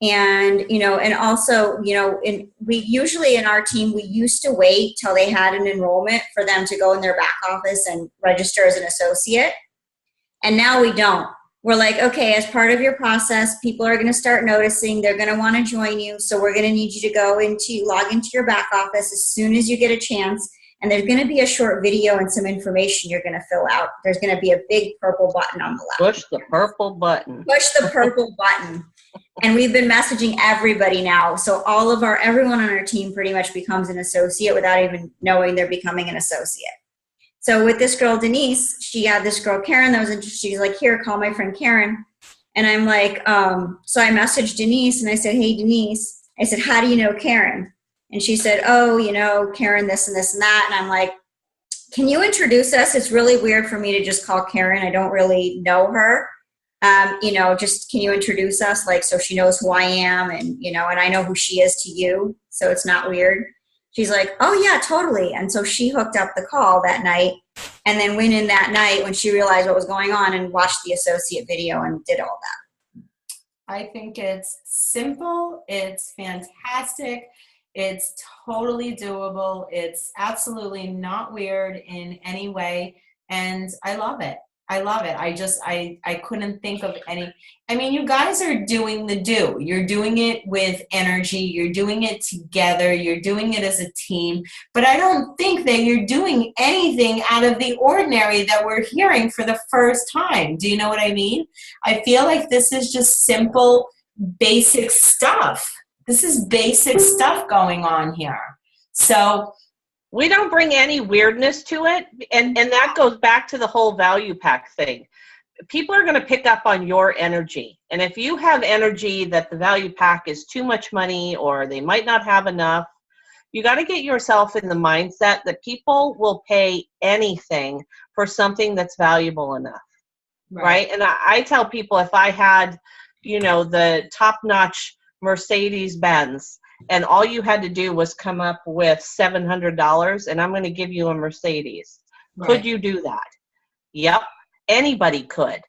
And, and also, we usually in our team, we used to wait till they had an enrollment for them to go in their back office and register as an associate. And now we don't. We're okay, as part of your process, people are going to start noticing. They're going to want to join you. So we're going to need you to log into your back office as soon as you get a chance. And there's going to be a short video and some information you're going to fill out. There's going to be a big purple button on the left. Push the purple button. Push the purple button. And we've been messaging everybody now. So everyone on our team pretty much becomes an associate without even knowing they're becoming an associate. So with this girl, Denise, she had this girl, Karen, that was interested. She's like, here, call my friend Karen. And I'm so I messaged Denise and I said, hey, Denise, I said, how do you know Karen? And she said, oh, Karen, this and this and that. And I'm can you introduce us? It's really weird for me to just call Karen. I don't really know her. Just can you introduce us? So she knows who I am and, and I know who she is to you. So it's not weird. She's like, oh yeah, totally. And so she hooked up the call that night and then went in that night when she realized what was going on and watched the associate video and did all that. I think it's simple, it's fantastic, it's totally doable, it's absolutely not weird in any way, and I love it. I love it. I couldn't think of any. I mean, you guys are doing the do. You're doing it with energy. You're doing it together. You're doing it as a team. But I don't think that you're doing anything out of the ordinary that we're hearing for the first time. Do you know what I mean? I feel like this is just simple, basic stuff. This is basic stuff going on here. So we don't bring any weirdness to it. And that goes back to the whole value pack thing. People are going to pick up on your energy. And if you have energy that the value pack is too much money or they might not have enough, you got to get yourself in the mindset that people will pay anything for something that's valuable enough. Right? And I tell people, if I had, the top-notch Mercedes-Benz, and all you had to do was come up with $700, and I'm going to give you a Mercedes. Right. Could you do that? Yep. Anybody could,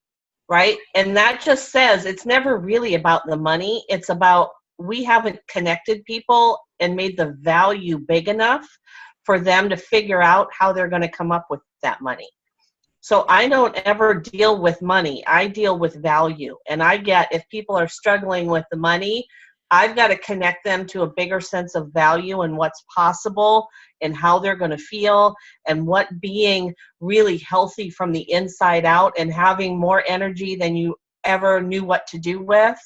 right? And that just says it's never really about the money. It's about we haven't connected people and made the value big enough for them to figure out how they're going to come up with that money. So I don't ever deal with money. I deal with value. And if people are struggling with the money, I've got to connect them to a bigger sense of value and what's possible and how they're going to feel and what being really healthy from the inside out and having more energy than you ever knew what to do with,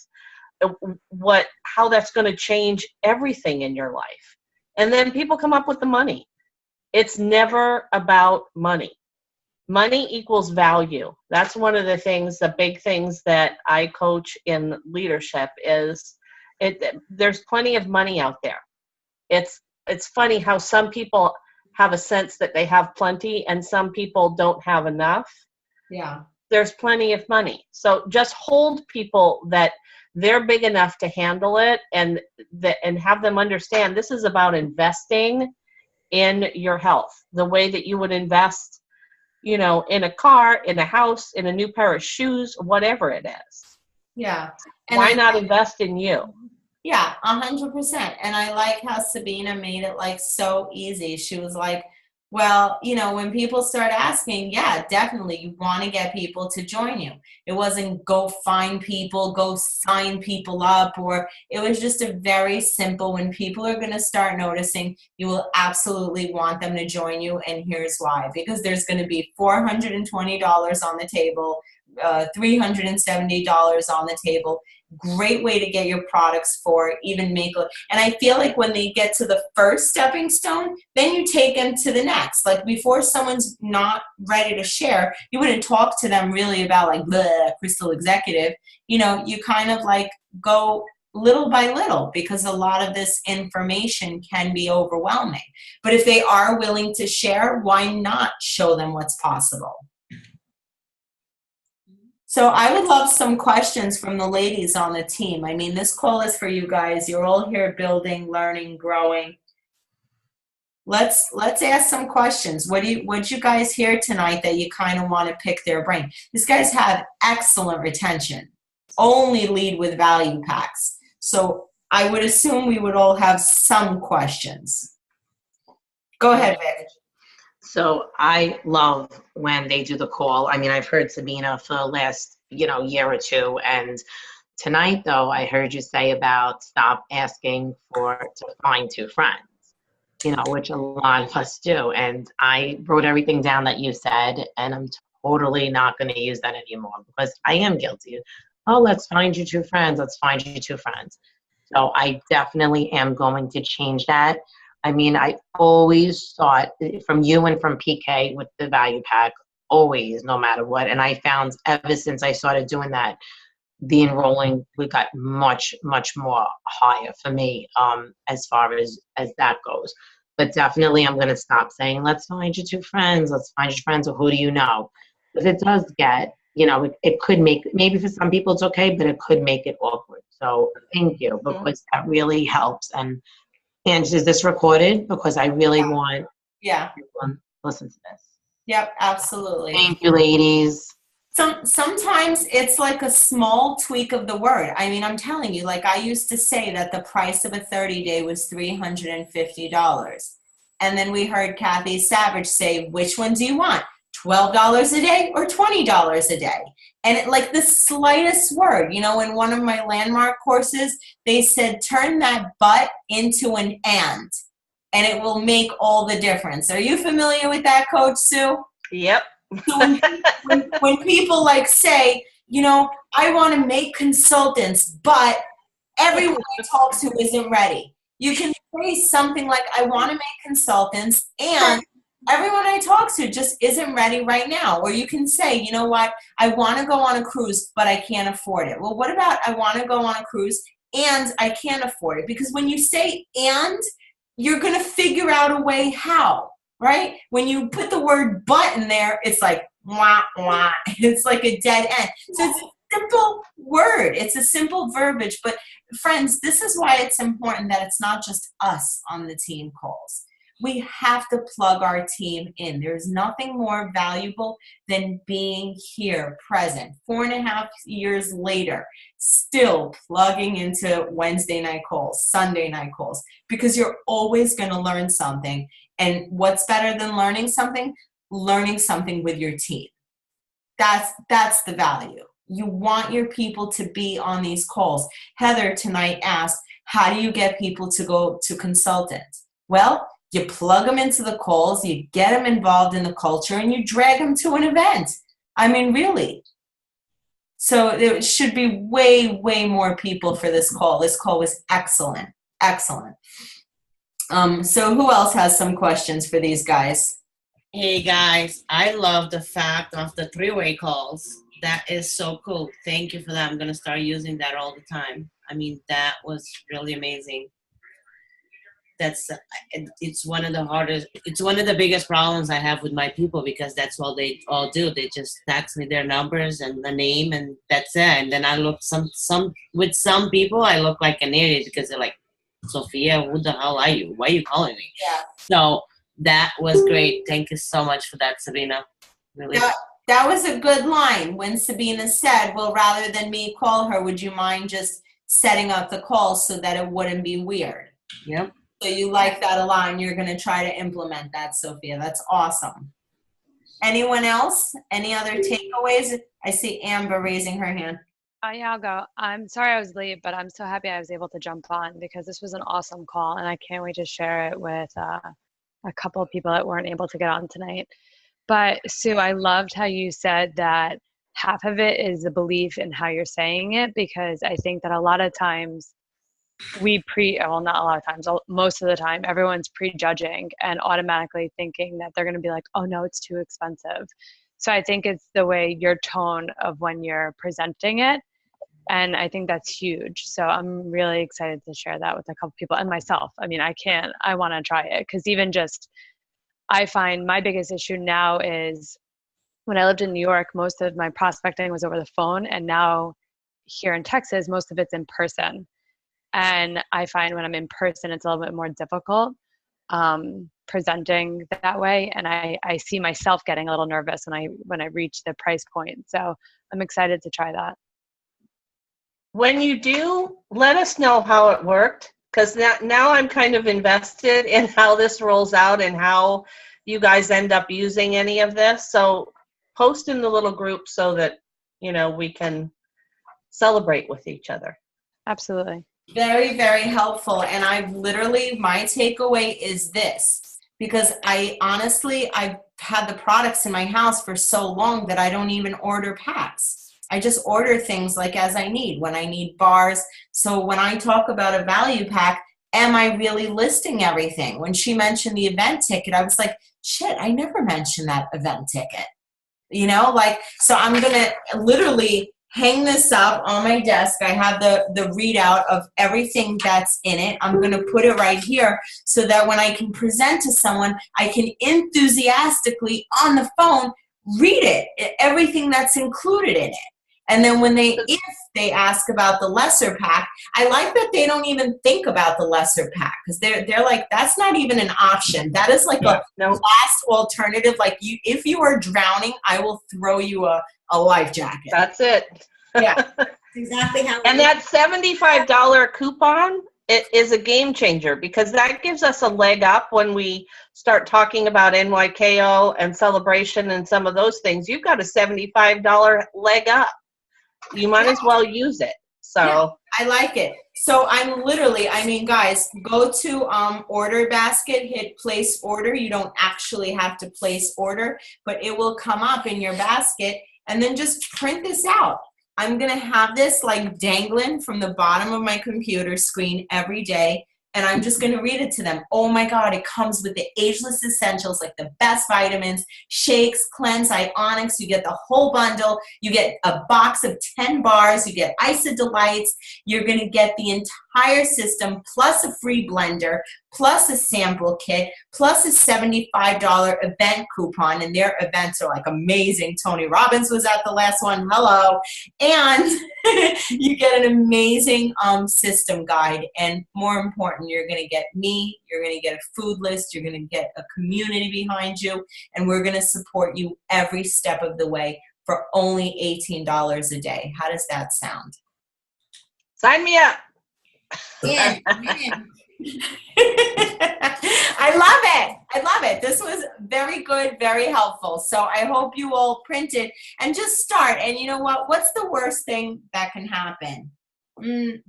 how that's going to change everything in your life. And then people come up with the money. It's never about money. Money equals value. That's one of the big things that I coach in leadership is there's plenty of money out there. It's funny how some people have a sense that they have plenty and some people don't have enough. Yeah. There's plenty of money. So just hold people that they're big enough to handle it and have them understand this is about investing in your health, the way that you would invest, in a car, in a house, in a new pair of shoes, whatever it is. Yeah. And why not invest in you? Yeah, 100%. And I like how Sabina made it so easy. She was like, well, when people start asking, yeah, definitely you want to get people to join you. It wasn't go find people, go sign people up, or it was just a very simple, when people are going to start noticing, you will absolutely want them to join you. And here's why, because there's going to be $420 on the table, $370 on the table. Great way to get your products for, even make. And I feel like when they get to the first stepping stone, then you take them to the next. Like before someone's not ready to share, you wouldn't talk to them really about crystal executive. You kind of go little by little, because a lot of this information can be overwhelming. But if they are willing to share, why not show them what's possible? So I would love some questions from the ladies on the team. I mean, this call is for you guys. You're all here building, learning, growing. Let's ask some questions. What'd you guys hear tonight that you kind of want to pick their brain? These guys have excellent retention. Only lead with value packs. So I would assume we would all have some questions. Go ahead, Vic. So I love when they do the call. I mean, I've heard Sabina for the last, year or two. And tonight, though, I heard you say about stop asking to find two friends, which a lot of us do. And I wrote everything down that you said, and I'm totally not going to use that anymore because I am guilty. Oh, let's find you two friends. Let's find you two friends. So I definitely am going to change that. I mean, I always thought from you and from PK with the value pack, always, no matter what. And I found ever since I started doing that, the enrolling, we got much, much more higher for me as far as that goes. But definitely I'm going to stop saying, let's find you two friends. Let's find your friends, or who do you know? Because it does get, it could make, maybe for some people it's okay, but it could make it awkward. So thank you, because that really helps. And is this recorded? Because I really want everyone to listen to this. Yep, absolutely. Thank you, ladies. Sometimes it's like a small tweak of the word. I mean, I'm telling you, like I used to say that the price of a 30-day was $350. And then we heard Kathy Savage say, which one do you want? $12 a day or $20 a day? And it, like the slightest word, you know, in one of my landmark courses, they said, turn that but into an and it will make all the difference. Are you familiar with that, Coach Sue? Yep. So when people like say, you know, I want to make consultants, but everyone I talk to isn't ready. You can say something like, I want to make consultants and everyone I talk to just isn't ready right now. Or you can say, you know what, I want to go on a cruise, but I can't afford it. Well, what about I want to go on a cruise and I can't afford it? Because when you say and, you're going to figure out a way how. Right? When you put the word but in there, it's like, wah, wah. It's like a dead end. So it's a simple word. It's a simple verbiage. But friends, this is why it's important that it's not just us on the team calls. We have to plug our team in. There's nothing more valuable than being here, present. 4.5 years later, still plugging into Wednesday night calls, Sunday night calls, because you're always going to learn something. And what's better than learning something? Learning something with your team. That's the value. You want your people to be on these calls. Heather tonight asked, how do you get people to go to consultants? Well, you plug them into the calls, you get them involved in the culture, and you drag them to an event. I mean, really. So there should be way, way more people for this call. This call was excellent. Excellent. So who else has some questions for these guys? Hey guys, I love the fact of the three-way calls. That is so cool. Thank you for that. I'm going to start using that all the time. I mean, that was really amazing. It's one of the hardest, it's one of the biggest problems I have with my people, because that's all they all do. They just text me their numbers and the name, and that's it. And then I look with some people, I look like an idiot because they're like, Sophia, who the hell are you? Why are you calling me? Yeah. So that was great. Thank you so much for that, Sabina. Really. That was a good line when Sabina said, well, rather than me call her, would you mind just setting up the call so that it wouldn't be weird? Yep. So you like that a lot, and you're going to try to implement that, Sophia. That's awesome. Anyone else? Any other takeaways? I see Amber raising her hand. Yeah, I'll go. I'm sorry I was late, but I'm so happy I was able to jump on because this was an awesome call, and I can't wait to share it with a couple of people that weren't able to get on tonight. But Sue, I loved how you said that half of it is the belief in how you're saying it, because I think that a lot of times not a lot of times, most of the time, everyone's prejudging and automatically thinking that they're going to be like, oh no, it's too expensive. So I think it's the way your tone of when you're presenting it. And I think that's huge. So I'm really excited to share that with a couple people and myself. I mean, I want to try it, because even just, I find my biggest issue now is when I lived in New York, most of my prospecting was over the phone. And now here in Texas, most of it's in person. And I find when I'm in person, it's a little bit more difficult presenting that way. And I see myself getting a little nervous when I reach the price point. So I'm excited to try that. When you do, let us know how it worked, because now I'm kind of invested in how this rolls out and how you guys end up using any of this. So post in the little group so that, we can celebrate with each other. Absolutely. Very, very helpful. And my takeaway is this, because I've had the products in my house for so long that I don't even order packs. I just order things like as I need, when I need bars. So when I talk about a value pack, am I really listing everything? When she mentioned the event ticket, I was like, shit, I never mentioned that event ticket. So I'm going to literally hang this up on my desk. I have the readout of everything that's in it. I'm going to put it right here so that when I can present to someone, I can enthusiastically on the phone read it, everything that's included in it. And then if they ask about the lesser pack, I like that they don't even think about the lesser pack, because they're like, that's not even an option. That is like a last alternative. Like, if you are drowning, I will throw you a life jacket. That's it. Yeah. Exactly how. And that $75 coupon, it is a game changer, because that gives us a leg up when we start talking about NYKO and Celebration and some of those things. You've got a $75 leg up. You might as well use it. So yeah, I like it. So guys, go to order basket, hit place order. You don't actually have to place order, but it will come up in your basket, and then just print this out. I'm going to have this like dangling from the bottom of my computer screen every day, and I'm just going to read it to them. Oh my God, it comes with the ageless essentials, like the best vitamins, shakes, cleanse, ionics. You get the whole bundle. You get a box of 10 bars. You get Isa Delights. You're going to get the entire system, plus a free blender, plus a sample kit, plus a $75 event coupon. And their events are like amazing. Tony Robbins was at the last one. Hello. And you get an amazing system guide. And more important, you're going to get me. You're going to get a food list. You're going to get a community behind you. And we're going to support you every step of the way for only $18 a day. How does that sound? sign me up. Yeah. I love it. I love it. This was very good, very helpful. So I hope you all print it and just start. And you know what? What's the worst thing that can happen?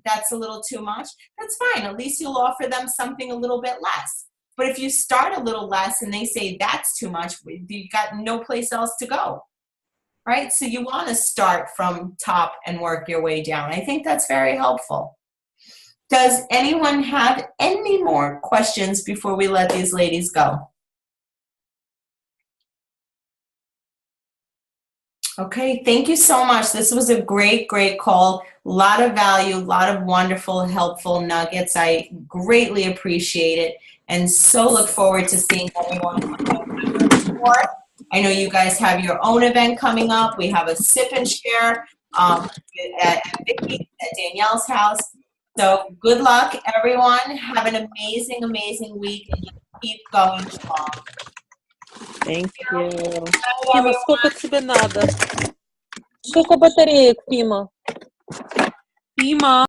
That's a little too much. That's fine. At least you'll offer them something a little bit less. But if you start a little less and they say that's too much, you've got no place else to go. Right? So you want to start from top and work your way down. I think that's very helpful. Does anyone have any more questions before we let these ladies go? Okay, thank you so much. This was a great, great call. A lot of value, a lot of wonderful, helpful nuggets. I greatly appreciate it, and so look forward to seeing everyone. I know you guys have your own event coming up. We have a sip and share at Danielle's house. So good luck, everyone. Have an amazing, amazing week, and keep going strong. Thank you. Bye, Фима, сколько тебе надо? Сколько батареек, Фима? Фима.